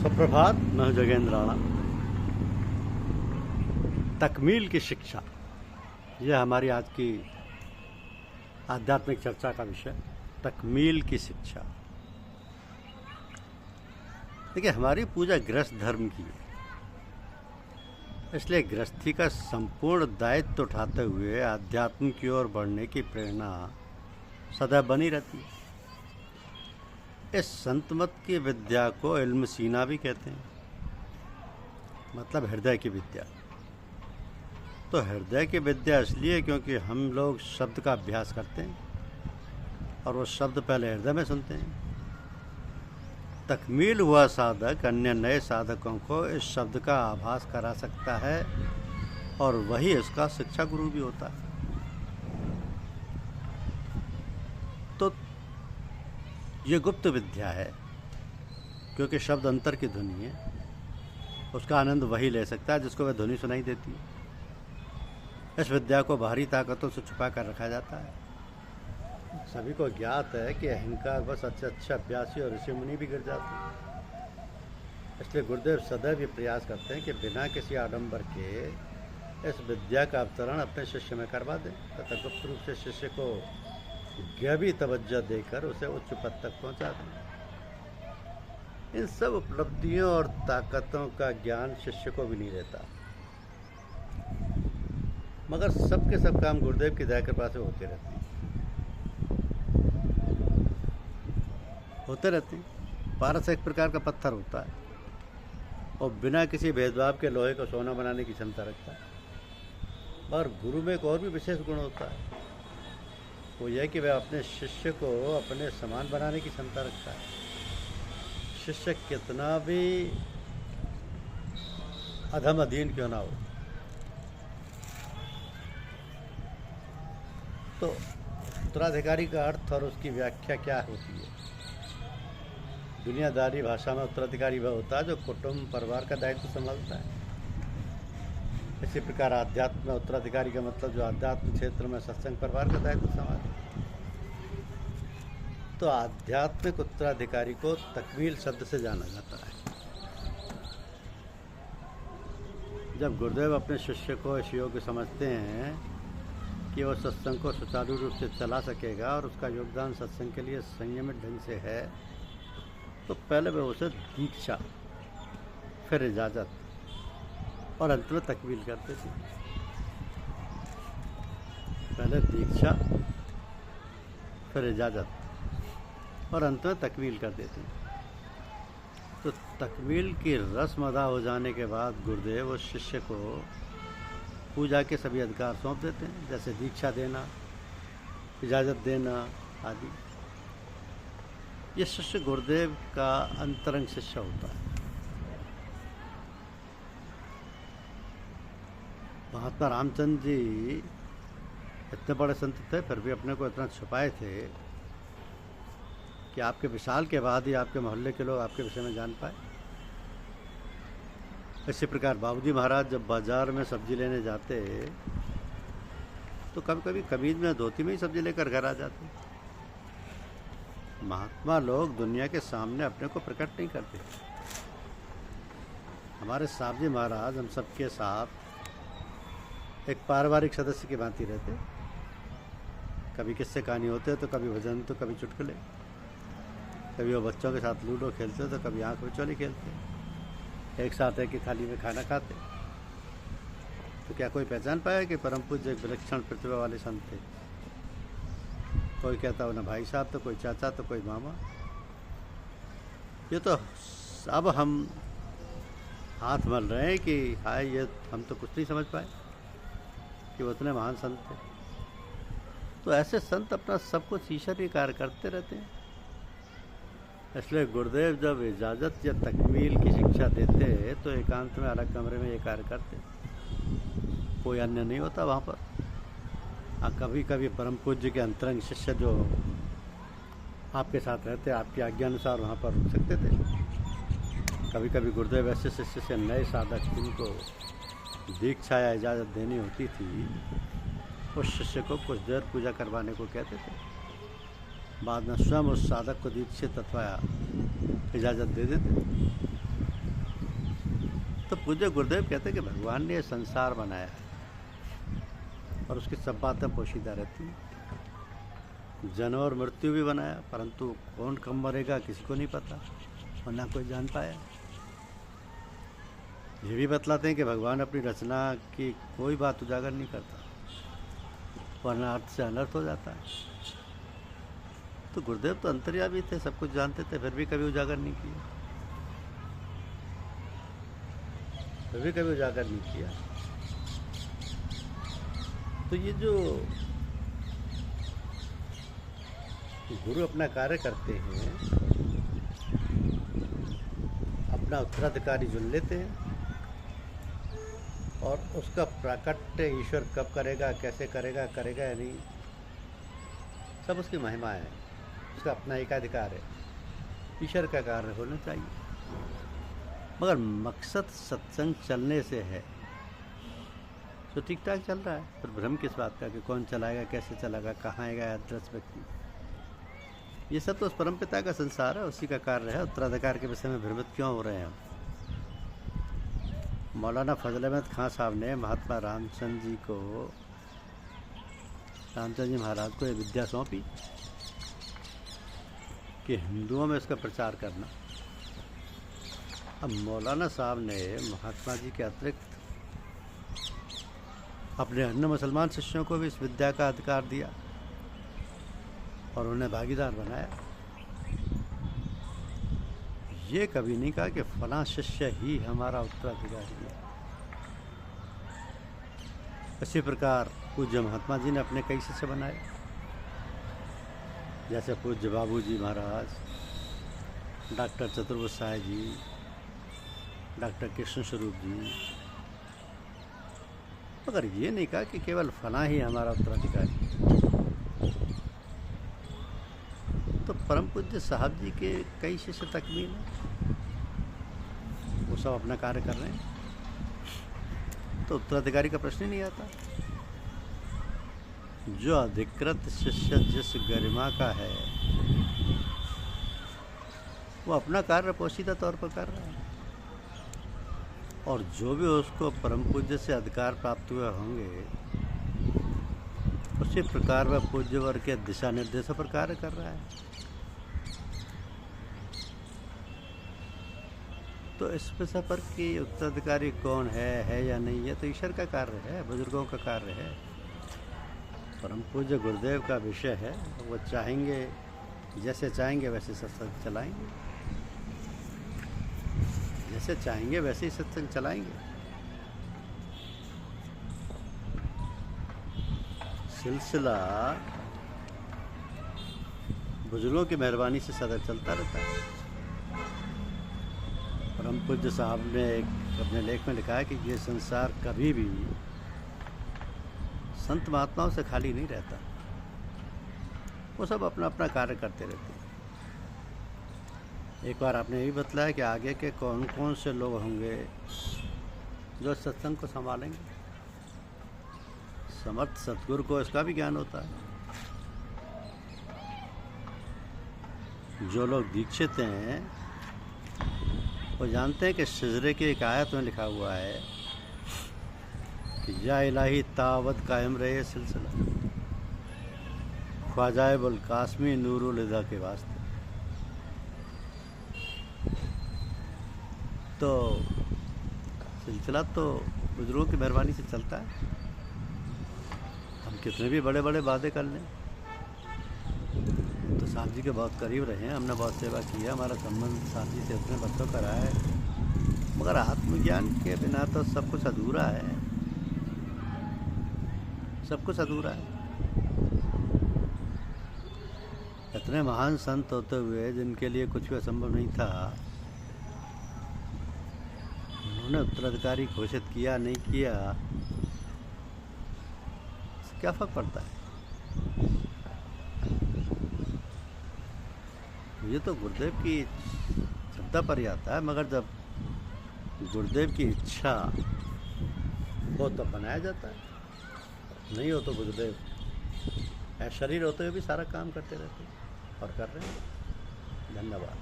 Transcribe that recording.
सुप्रभात। मैं जोगेंद्र राणा। तकमील की शिक्षा, यह हमारी आज की आध्यात्मिक चर्चा का विषय। तकमील की शिक्षा। देखिए, हमारी पूजा गृहस्थ धर्म की है, इसलिए गृहस्थी का संपूर्ण दायित्व उठाते हुए आध्यात्म की ओर बढ़ने की प्रेरणा सदैव बनी रहती है। इस संत मत की विद्या को इल्म सीना भी कहते हैं, मतलब हृदय की विद्या। तो हृदय की विद्या इसलिए क्योंकि हम लोग शब्द का अभ्यास करते हैं और वो शब्द पहले हृदय में सुनते हैं। तकमील हुआ साधक अन्य नए साधकों को इस शब्द का आभास करा सकता है और वही इसका शिक्षा गुरु भी होता है। तो ये गुप्त विद्या है, क्योंकि शब्द अंतर की ध्वनि है। उसका आनंद वही ले सकता है जिसको वह ध्वनि सुनाई देती है। इस विद्या को बाहरी ताकतों से छुपा कर रखा जाता है। सभी को ज्ञात है कि अहंकार बस अच्छे अभ्यासी और ऋषि मुनि भी गिर जाते हैं। इसलिए गुरुदेव सदैव ये प्रयास करते हैं कि बिना किसी आडंबर के इस विद्या का अवतरण अपने शिष्य में करवा दें तथा गुप्त रूप से शिष्य को गहरी तवज्जो देकर उसे उच्च पद तक पहुंचा दें। इन सब उपलब्धियों और ताकतों का ज्ञान शिष्य को भी नहीं रहता, मगर सबके सब काम गुरुदेव की दया कृपा से होते रहते हैं। पारस एक प्रकार का पत्थर होता है और बिना किसी भेदभाव के लोहे को सोना बनाने की क्षमता रखता है। और गुरु में एक और भी विशेष गुण होता है, वो यह कि वह अपने शिष्य को अपने समान बनाने की क्षमता रखता है। शिष्य कितना भी अधम अधीन क्यों ना हो। तो उत्तराधिकारी का अर्थ और उसकी व्याख्या क्या होती है? दुनियादारी भाषा में उत्तराधिकारी वह होता है जो कुटुंब परिवार का दायित्व संभालता है। इसी प्रकार आध्यात्म में उत्तराधिकारी का मतलब जो आध्यात्म क्षेत्र में सत्संग परिवार का दायित्व संभालता है। तो आध्यात्मिक उत्तराधिकारी को तकमील शब्द से जाना जाता है। जब गुरुदेव अपने शिष्य को इस योग्य समझते हैं कि वह सत्संग को सुचारू रूप से चला सकेगा और उसका योगदान सत्संग के लिए संयमित ढंग से है, तो पहले वे उसे दीक्षा, फिर इजाज़त और अंत में तकमील करते थे। पहले दीक्षा, फिर इजाज़त और अंत में तकमील कर देते हैं। तो तकमील की रस्म अदा हो जाने के बाद गुरुदेव उस शिष्य को पूजा के सभी अधिकार सौंप देते हैं, जैसे दीक्षा देना, इजाज़त देना आदि। ये शिष्य गुरुदेव का अंतरंग शिष्य होता है। महात्मा रामचंद्र जी इतने बड़े संत थे, फिर भी अपने को इतना छुपाए थे कि आपके विशाल के बाद ही आपके मोहल्ले के लोग आपके विषय में जान पाए। इसी प्रकार बाबूजी महाराज जब बाजार में सब्जी लेने जाते तो कभी कभी कमीज में धोती में ही सब्जी लेकर घर आ जाते। महात्मा लोग दुनिया के सामने अपने को प्रकट नहीं करते। हमारे साहब जी महाराज हम सबके साथ एक पारिवारिक सदस्य की भांति रहते। कभी किस्से कहानी होते तो कभी भजन तो कभी चुटकुले, कभी वो बच्चों के साथ लूडो खेलते तो कभी आँख बिचौली खेलते। एक साथ एक ही थाली में खाना खाते। तो क्या कोई पहचान पाया कि परम पूज्य एक विलक्षण प्रतिभा वाले संत थे? कोई कहता ना भाई साहब, तो कोई चाचा, तो कोई मामा। ये तो अब हम हाथ मल रहे हैं कि हाय, ये हम तो कुछ नहीं समझ पाए कि वो उतने महान संत थे। तो ऐसे संत अपना सब कुछ ईश्वरीय कार्य करते रहते हैं। इसलिए गुरुदेव जब इजाज़त या तकमील की शिक्षा देते तो एकांत में अलग कमरे में ये कार्य करते, कोई अन्य नहीं होता वहाँ पर। कभी कभी परम पूज्य के अंतरंग शिष्य जो आपके साथ रहते, आपकी आज्ञा अनुसार वहाँ पर रुक सकते थे। कभी कभी गुरुदेव ऐसे शिष्य से नए साधक जिनको दीक्षा या इजाज़त देनी होती थी, उस शिष्य को कुछ देर पूजा करवाने को कहते थे। बाद में स्वयं उस साधक को दीक्षित अथवा इजाज़त दे देते। तो पूज्य गुरुदेव कहते हैं कि भगवान ने ये संसार बनाया है और उसकी सब बातें पोशीदा रहती हैं। जन्म और मृत्यु भी बनाया, परंतु कौन कब मरेगा किसी को नहीं पता और ना कोई जान पाया। ये भी बतलाते हैं कि भगवान अपनी रचना की कोई बात उजागर नहीं करता, वरना अर्थ से अनर्थ हो जाता है। तो गुरुदेव तो अंतर्यामी थे, सब कुछ जानते थे, फिर भी कभी उजागर नहीं किया, फिर भी कभी उजागर नहीं किया। तो ये जो गुरु अपना कार्य करते हैं, अपना उत्तराधिकारी चुन लेते हैं और उसका प्राकट्य ईश्वर कब करेगा, कैसे करेगा, करेगा या नहीं, सब उसकी महिमा है, उसका अपना एकाधिकार है। ईश्वर का कार्य होना चाहिए, मगर मकसद सत्संग चलने से है तो ठीक ठाक चल रहा है। फिर भ्रम किस बात का कि कौन चलाएगा, कैसे चलाएगा, कहाँ आएगा 10 व्यक्ति, ये सब तो उस परमपिता का संसार है, उसी का कार्य है। उत्तराधिकार के विषय में भ्रमित क्यों हो रहे हैं हम? मौलाना फजल अहमद खां साहब ने महात्मा रामचंद्र जी को, रामचंद्र जी महाराज को ये विद्या सौंपी कि हिंदुओं में इसका प्रचार करना। अब मौलाना साहब ने महात्मा जी के अतिरिक्त अपने अन्य मुसलमान शिष्यों को भी इस विद्या का अधिकार दिया और उन्हें भागीदार बनाया। ये कभी नहीं कहा कि फलां शिष्य ही हमारा उत्तराधिकारी है। इसी प्रकार पूज्य महात्मा जी ने अपने कई शिष्य बनाए, जैसे पूज्य बाबूजी महाराज, डॉक्टर चतुर्वेद जी, डॉक्टर कृष्ण स्वरूप जी, मगर ये नहीं कहा कि केवल फलां ही हमारा उत्तराधिकारी। तो परम पूज्य साहब जी के कई शिष्य तकमील हैं, वो सब अपना कार्य कर रहे हैं, तो उत्तराधिकारी का प्रश्न ही नहीं आता। जो अधिकृत शिष्य जिस गरिमा का है वो अपना कार्य पोशीदा तौर पर कर रहा है, और जो भी उसको परम पूज्य से अधिकार प्राप्त हुए होंगे उसी प्रकार वह पूज्य वर्ग के दिशा निर्देशों पर कार्य कर रहा है। तो इस विषय पर कि उत्तराधिकारी कौन है या नहीं, है तो ईश्वर का कार्य है, बुजुर्गों का कार्य है, परम पूज्य गुरुदेव का विषय है। वो चाहेंगे, जैसे चाहेंगे वैसे सत्संग चलाएंगे, जैसे चाहेंगे वैसे ही सत्संग चलाएंगे। सिलसिला बुजुर्गों की मेहरबानी से सदा चलता रहता है। परम पूज्य साहब ने एक अपने लेख में लिखा है कि ये संसार कभी भी संत महात्माओं से खाली नहीं रहता, वो सब अपना अपना कार्य करते रहते हैं। एक बार आपने यही बतलाया कि आगे के कौन कौन से लोग होंगे जो सत्संग को संभालेंगे। समर्थ सतगुरु को इसका भी ज्ञान होता है। जो लोग दीक्षित हैं वो जानते हैं कि सिजरे की एक आयत में लिखा हुआ है कि या इलाही तावत कायम रहे सिलसिला, ख्वाजाए बुल कासमी नूरुल हुदा के वास्ते। तो सिलसिला तो बुजुर्गों की मेहरबानी से चलता है। हम कितने भी बड़े बड़े वादे कर लें तो साहब जी के बहुत करीब रहे हैं, हमने बहुत सेवा की है, हमारा संबंध साहब जी से इतने बच्चों का रहा है, मगर आत्मज्ञान के बिना तो सब कुछ अधूरा है, सब कुछ अधूरा है। इतने महान संत होते हुए जिनके लिए कुछ भी असंभव नहीं था, उन्होंने उत्तराधिकारी घोषित किया नहीं किया, क्या फर्क पड़ता है? ये तो गुरुदेव की श्रद्धा पर ही आता है, मगर जब गुरुदेव की इच्छा हो तो बनाया जाता है, नहीं हो तो गुरुदेव शरीर होते हुए भी सारा काम करते रहते हैं और कर रहे हैं। धन्यवाद।